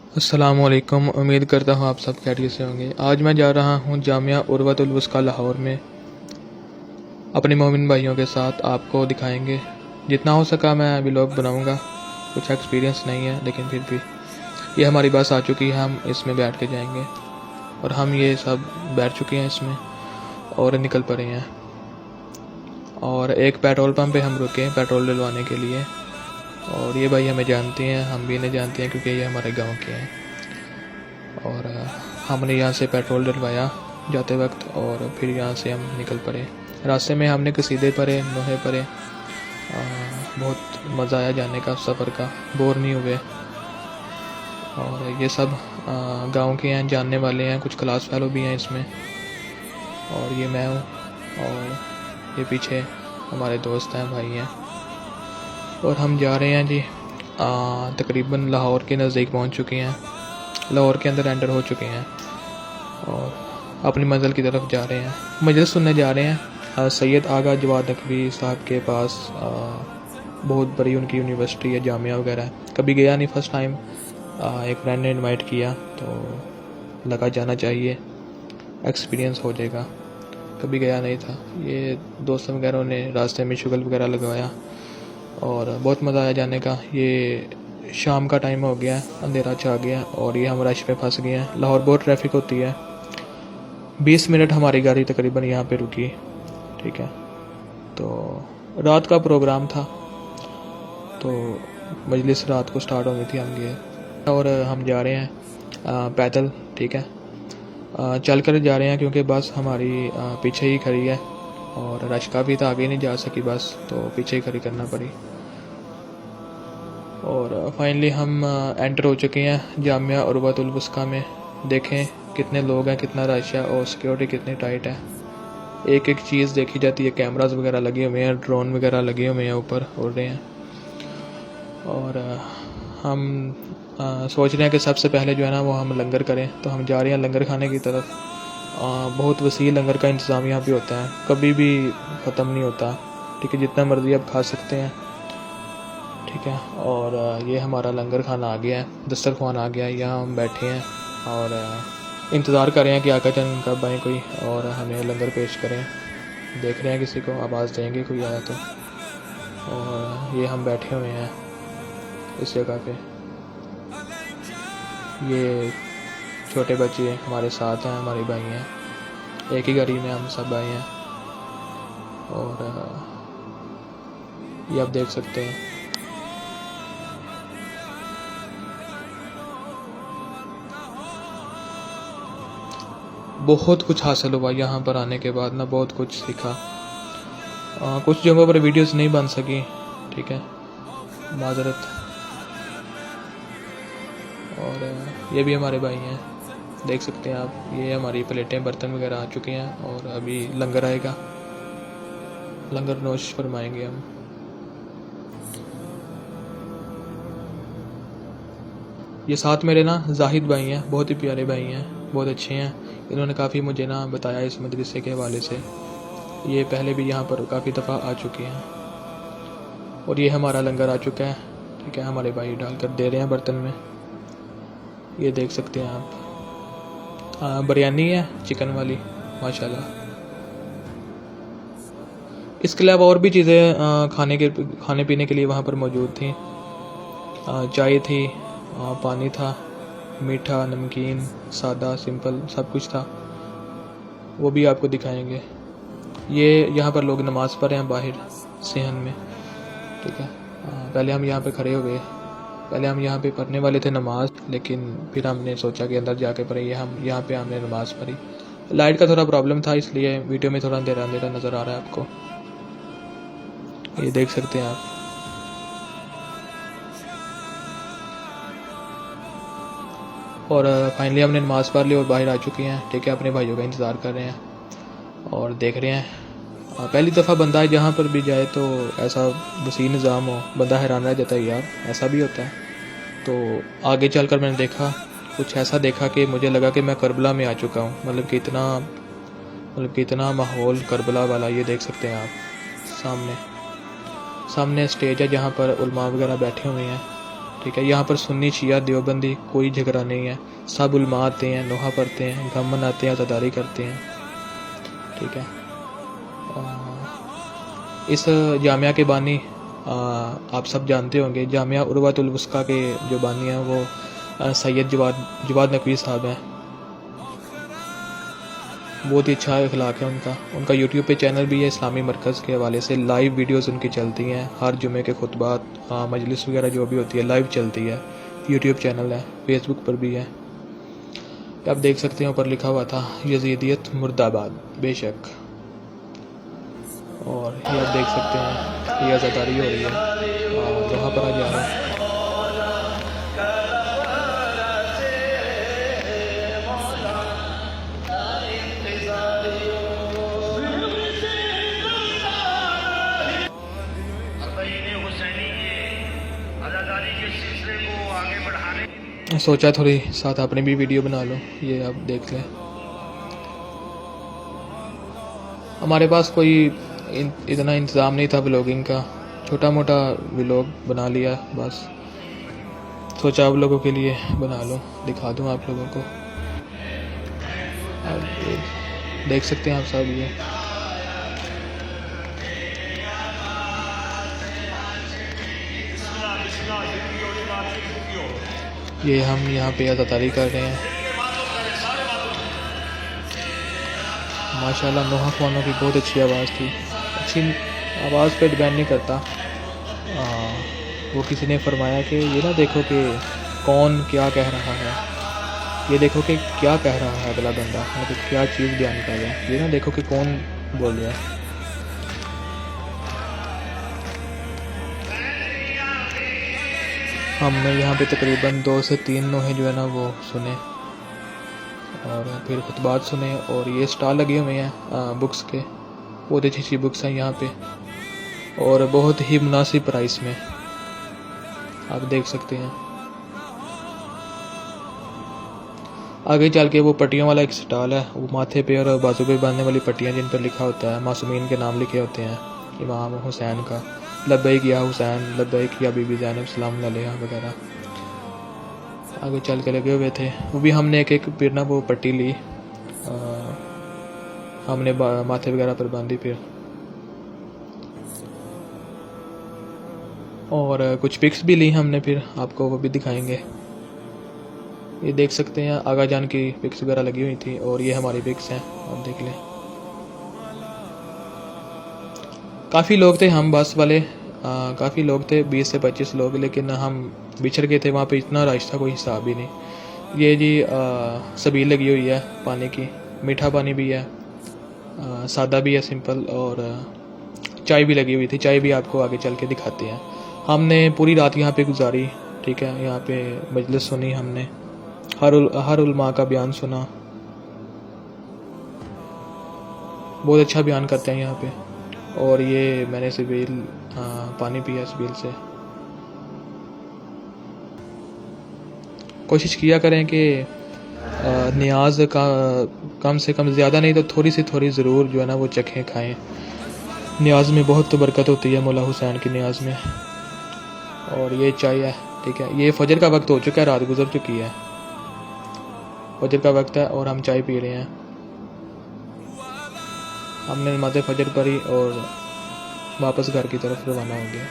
अस्सलामुअलैकुम। उम्मीद करता हूँ आप सब खैरियत से होंगे। आज मैं जा रहा हूँ जामिया उर्वतुल वुस्का लाहौर में अपने मोमिन भाइयों के साथ। आपको दिखाएंगे, जितना हो सका मैं व्लॉग बनाऊँगा। कुछ एक्सपीरियंस नहीं है लेकिन फिर भी ये हमारी बस आ चुकी है, हम इसमें बैठ के जाएंगे और हम ये सब बैठ चुके हैं इसमें और निकल पड़े हैं। और एक पेट्रोल पंप पे हम रुके हैं पेट्रोल डलवाने के लिए और ये भाई हमें जानते हैं, हम भी इन्हें जानते हैं क्योंकि ये हमारे गांव के हैं। और हमने यहाँ से पेट्रोल डलवाया जाते वक्त और फिर यहाँ से हम निकल पड़े। रास्ते में हमने कसीदे पढ़े, नोहे पढ़े। बहुत मज़ा आया जाने का, सफ़र का, बोर नहीं हुए। और ये सब गांव के हैं, जानने वाले हैं, कुछ क्लास फेलो भी हैं इसमें। और ये मैं हूँ और ये पीछे हमारे दोस्त हैं, भाई हैं। और हम जा रहे हैं जी, तकरीबन लाहौर के नज़दीक पहुँच चुके हैं, लाहौर के अंदर एंटर हो चुके हैं और अपनी मंजिल की तरफ जा रहे हैं। मजलिस सुनने जा रहे हैं सैयद आगा जवाद नकवी साहब के पास। बहुत बड़ी उनकी यूनिवर्सिटी है, जामिया वगैरह है। कभी गया नहीं, फ़र्स्ट टाइम एक फ्रेंड ने इनवाइट किया तो लगा जाना चाहिए, एक्सपीरियंस हो जाएगा। कभी गया नहीं था। ये दोस्तों वगैरह ने रास्ते में शुगल वगैरह लगवाया और बहुत मज़ा आया जाने का। ये शाम का टाइम हो गया, अंधेरा छा गया और ये हम रश में फंस गए हैं। लाहौर बहुत ट्रैफिक होती है। 20 मिनट हमारी गाड़ी तकरीबन यहाँ पे रुकी, ठीक है। तो रात का प्रोग्राम था तो मजलिस रात को स्टार्ट होनी थी, हम गए और हम जा रहे हैं पैदल, ठीक है। चल कर जा रहे हैं क्योंकि बस हमारी पीछे ही खड़ी है और रश का भी था, आगे नहीं जा सकी बस, तो पीछे ही खड़ी करना पड़ी। और फाइनली हम एंटर हो चुके हैं जामिया उर्वतुल वुस्का में। देखें कितने लोग हैं, कितना रश है और सिक्योरिटी कितनी टाइट है। एक एक चीज़ देखी जाती है, कैमरास वगैरह लगे हुए हैं, ड्रोन वगैरह लगे हुए हैं, ऊपर उड़ रहे हैं। और हम सोच रहे हैं कि सबसे पहले जो है ना वो हम लंगर करें, तो हम जा रहे हैं लंगर खाने की तरफ। बहुत वसी लंगर का इंतज़ाम यहाँ पे होता है, कभी भी ख़त्म नहीं होता, ठीक है। जितना मर्ज़ी आप खा सकते हैं, ठीक है। और ये हमारा लंगर खाना आ गया है, दस्तरखान आ गया है, यहाँ हम बैठे हैं और इंतज़ार कर रहे हैं कि आका चंद कब आए कोई और हमें लंगर पेश करें। देख रहे हैं किसी को आवाज़ देंगे कोई आया तो। और ये हम बैठे हुए हैं इस जगह पे। ये छोटे बच्चे हमारे साथ हैं, हमारे भाई हैं, एक ही गाड़ी में हम सब आए हैं। और ये आप देख सकते हैं। बहुत कुछ हासिल हुआ यहाँ पर आने के बाद ना, बहुत कुछ सीखा। कुछ जगहों पर वीडियोस नहीं बन सकी, ठीक है, माजरत। और ये भी हमारे भाई हैं, देख सकते हैं आप। ये हमारी प्लेटें, बर्तन वगैरह आ चुके हैं और अभी लंगर आएगा, लंगर नोश फरमाएंगे हम। ये साथ मेरे ना जाहिद भाई हैं, बहुत ही प्यारे भाई हैं, बहुत अच्छे हैं। इन्होंने काफ़ी मुझे ना बताया इस मदरसे के हवाले से। ये पहले भी यहाँ पर काफ़ी दफ़ा आ चुके हैं। और ये हमारा लंगर आ चुका है, ठीक है। हमारे भाई डालकर दे रहे हैं बर्तन में, ये देख सकते हैं आप। बिरयानी है चिकन वाली, माशाल्लाह। इसके अलावा और भी चीज़ें खाने पीने के लिए वहाँ पर मौजूद थी। चाय थी, पानी था, मीठा, नमकीन, सादा, सिंपल, सब कुछ था। वो भी आपको दिखाएंगे। ये यहाँ पर लोग नमाज़ पढ़ रहे हैं बाहर सेहन में, ठीक है। पहले हम यहाँ पे खड़े हो गए। पहले हम यहाँ पे पढ़ने वाले थे नमाज, लेकिन फिर हमने सोचा कि अंदर जाके पढ़े। ये हम यहाँ पे हमने नमाज़ पढ़ी। लाइट का थोड़ा प्रॉब्लम था, इसलिए वीडियो में थोड़ा अंधेरा अंधेरा नज़र आ रहा है आपको, ये देख सकते हैं आप। और फाइनली हमने नमाज़ पढ़ ली और बाहर आ चुके हैं, ठीक है। अपने भाइयों का इंतज़ार कर रहे हैं और देख रहे हैं। पहली दफ़ा बंदा जहाँ पर भी जाए तो ऐसा वसी निज़ाम हो, बंदा हैरान रह जाता है, यार ऐसा भी होता है। तो आगे चलकर मैंने देखा, कुछ ऐसा देखा कि मुझे लगा कि मैं करबला में आ चुका हूँ। मतलब कि इतना माहौल करबला वाला। ये देख सकते हैं आप, सामने स्टेज है जहाँ पर उलमा वगैरह बैठे हुए हैं ठीक है। यहाँ पर सुन्नी शिया देवबंदी कोई झगड़ा नहीं है, सब उलमा आते हैं, नोहा पढ़ते हैं, गम मनाते हैं, अज़ादारी करते हैं, ठीक है। इस जामिया के बानी आप सब जानते होंगे, जामिया उर्वतुल वुस्का के जो बानी हैं वो सैयद जवाद नकवी साहब हैं। बहुत ही अच्छा अखलाक है उनका यूट्यूब पे चैनल भी है, इस्लामी मरकज़ के हवाले से लाइव वीडियोस उनकी चलती हैं, हर जुमे के खुतबात मजलिस वगैरह जो भी होती है लाइव चलती है। यूट्यूब चैनल है, फेसबुक पर भी है। आप देख सकते हैं ऊपर लिखा हुआ था यजीदियत मुर्दाबाद, बेशक। और ये आप देख सकते हैं ये अज़ादारी हो रही है और वहाँ पर आ जा रहा है। सोचा थोड़ी साथ अपनी भी वीडियो बना लो, ये आप देख लें। हमारे पास कोई इतना इंतज़ाम नहीं था व्लॉगिंग का, छोटा मोटा व्लॉग बना लिया बस। सोचा आप लोगों के लिए बना लो, दिखा दूँ आप लोगों को। आप देख सकते हैं आप सब ये हम यहाँ पे अज़ादारी कर रहे हैं। माशाल्लाह नोहा ख्वानों की बहुत अच्छी आवाज़ थी। अच्छी आवाज़ पे डिपेंड नहीं करता। वो किसी ने फरमाया कि ये ना देखो कि कौन क्या कह रहा है, ये देखो कि क्या कह रहा है अगला बंदा, मतलब क्या चीज़ बयान कर रहा है, ये ना देखो कि कौन बोल रहा है। हमने यहाँ पे तकरीबन 2 से 3 नोहे जो है ना वो सुने और फिर खुतबात सुने। और ये स्टॉल लगे हुए हैं बुक्स के, बहुत अच्छी अच्छी बुक्स हैं यहाँ पे और बहुत ही मुनासिब प्राइस में, आप देख सकते हैं। आगे चल के वो पट्टियों वाला एक स्टॉल है, वो माथे पे और बाजू पे बांधने वाली पट्टियाँ जिन पर लिखा होता है मासूमीन के नाम लिखे होते हैं, इमाम हुसैन का लब्बैक या हुसैन, लब्बैक या बीबी ज़ैनब सलाम अलैहा वगैरह आगे चल के लगे हुए थे। वो भी हमने एक एक फिर ना वो पट्टी ली, हमने माथे वगैरह पर बांधी फिर, और कुछ पिक्स भी ली हमने, फिर आपको वो भी दिखाएंगे। ये देख सकते हैं आगा जान की पिक्स वगैरह लगी हुई थी और ये हमारी पिक्स हैं, आप देख लें। काफ़ी लोग थे, हम बस वाले काफ़ी लोग थे, 20 से 25 लोग, लेकिन हम बिछड़ गए थे वहाँ पे, इतना रश था कोई हिसाब ही नहीं। ये जी सबील लगी हुई है पानी की, मीठा पानी भी है, सादा भी है सिंपल, और चाय भी लगी हुई थी। चाय भी आपको आगे चल के दिखाते हैं। हमने पूरी रात यहाँ पे गुजारी, ठीक है। यहाँ पे मजलिस सुनी हमने, हर उलमा का बयान सुना, बहुत अच्छा बयान करते हैं यहाँ पे। और ये मैंने सबील पानी पिया सबील से। कोशिश किया करें कि नियाज़ का कम से कम, ज़्यादा नहीं तो थोड़ी सी थोड़ी ज़रूर जो है ना वो चखें खाएं। नियाज़ में बहुत बरकत होती है, मौला हुसैन की नियाज़ में। और ये चाय है, ठीक है। ये फजर का वक्त हो चुका है, रात गुजर चुकी है, फजर का वक्त है और हम चाय पी रहे हैं। हमने नमाज़ फजर पढ़ी और वापस घर की तरफ रवाना हो गया।